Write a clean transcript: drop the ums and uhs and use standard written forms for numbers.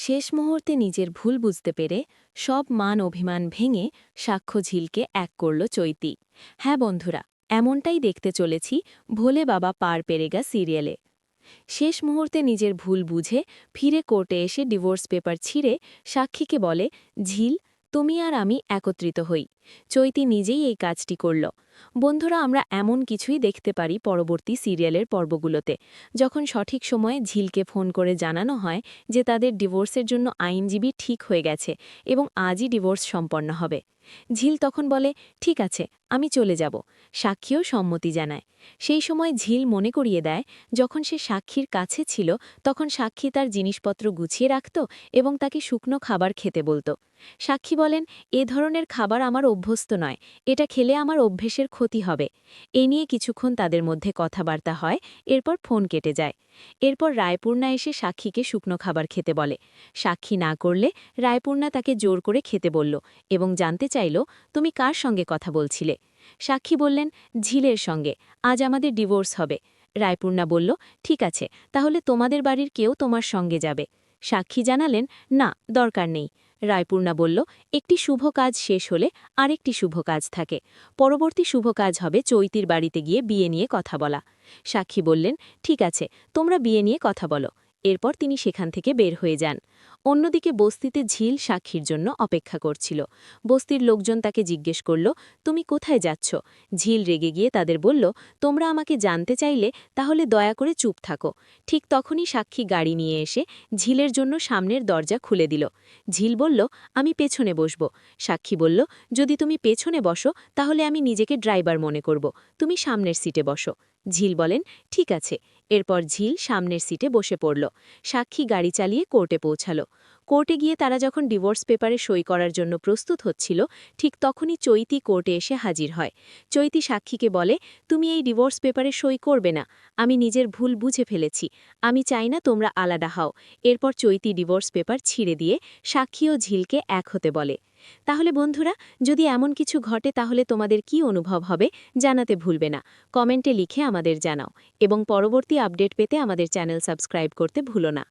শেষ মুহূর্তে নিজের ভুল বুঝতে পেরে সব মান অভিমান ভেঙে সাক্ষ্য ঝিলকে এক করল চৈতি। হ্যাঁ বন্ধুরা, এমনটাই দেখতে চলেছি ভোলে বাবা পার পেরেগা সিরিয়ালে। শেষ মুহূর্তে নিজের ভুল বুঝে ফিরে কোর্টে এসে ডিভোর্স পেপার ছিঁড়ে সাক্ষীকে বলে, ঝিল, তুমি আর আমি একত্রিত হই। চৈতি নিজেই এই কাজটি করল। বন্ধুরা, আমরা এমন কিছুই দেখতে পারি পরবর্তী সিরিয়ালের পর্বগুলোতে, যখন সঠিক সময়ে ঝিলকে ফোন করে জানানো হয় যে তাদের ডিভোর্সের জন্য আইনজীবী ঠিক হয়ে গেছে এবং আজই ডিভোর্স সম্পন্ন হবে। ঝিল তখন বলে, ঠিক আছে, আমি চলে যাব। সাক্ষীও সম্মতি জানায়। সেই সময় ঝিল মনে করিয়ে দেয়, যখন সে সাক্ষীর কাছে ছিল তখন সাক্ষী তার জিনিসপত্র গুছিয়ে রাখত এবং তাকে শুকনো খাবার খেতে বলতো। সাক্ষী বলেন, এ ধরনের খাবার আমার অভ্যস্ত নয়, এটা খেলে আমার অভ্যেসের ক্ষতি হবে। এ নিয়ে কিছুক্ষণ তাদের মধ্যে কথাবার্তা হয়, এরপর ফোন কেটে যায়। এরপর রায়পূর্ণা এসে সাক্ষীকে শুকনো খাবার খেতে বলে। সাক্ষী না করলে রায়পূর্ণা তাকে জোর করে খেতে বলল এবং জানতে চাইল, তুমি কার সঙ্গে কথা বলছিলে? সাক্ষী বললেন, ঝিলের সঙ্গে, আজ আমাদের ডিভোর্স হবে। রায়পূর্ণা বলল, ঠিক আছে, তাহলে তোমাদের বাড়ির কেউ তোমার সঙ্গে যাবে। সাক্ষী জানালেন, না, দরকার নেই। রায়পূর্ণা বলল, একটি শুভ কাজ শেষ হলে আরেকটি শুভ কাজ থাকে। পরবর্তী শুভ কাজ হবে চৈতির বাড়িতে গিয়ে বিয়ে নিয়ে কথা বলা। সাক্ষী বললেন, ঠিক আছে, তোমরা বিয়ে নিয়ে কথা বলো। এরপর তিনি সেখান থেকে বের হয়ে যান। অন্যদিকে বস্তিতে ঝিল সাক্ষীর জন্য অপেক্ষা করছিল। বস্তির লোকজন তাকে জিজ্ঞেস করল, তুমি কোথায় যাচ্ছ? ঝিল রেগে গিয়ে তাদের বলল, তোমরা আমাকে জানতে চাইলে তাহলে দয়া করে চুপ থাকো। ঠিক তখনই সাক্ষী গাড়ি নিয়ে এসে ঝিলের জন্য সামনের দরজা খুলে দিল। ঝিল বলল, আমি পেছনে বসব। সাক্ষী বলল, যদি তুমি পেছনে বসো তাহলে আমি নিজেকে ড্রাইভার মনে করব, তুমি সামনের সিটে বসো। ঝিল বলেন, ঠিক আছে। এরপর ঝিল সামনের সিটে বসে পড়ল। সাক্ষী গাড়ি চালিয়ে কোর্টে পৌঁছালো। কোর্টে গিয়ে তারা যখন ডিভোর্স পেপারে সই করার জন্য প্রস্তুত হচ্ছিল, ঠিক তখনই চৈতি কোর্টে এসে হাজির হয়। চৈতি সাক্ষীকে বলে, তুমি এই ডিভোর্স পেপারে সই করবে না, আমি নিজের ভুল বুঝে ফেলেছি, আমি চাই না তোমরা আলাদা হও। এরপর চৈতি ডিভোর্স পেপার ছিঁড়ে দিয়ে সাক্ষী ও ঝিলকে এক হতে বলে। তাহলে বন্ধুরা, যদি এমন কিছু ঘটে তাহলে তোমাদের কি অনুভব হবে জানাতে ভুলবে না। কমেন্টে লিখে আমাদের জানাও এবং পরবর্তী আপডেট পেতে আমাদের চ্যানেল সাবস্ক্রাইব করতে ভুলো না।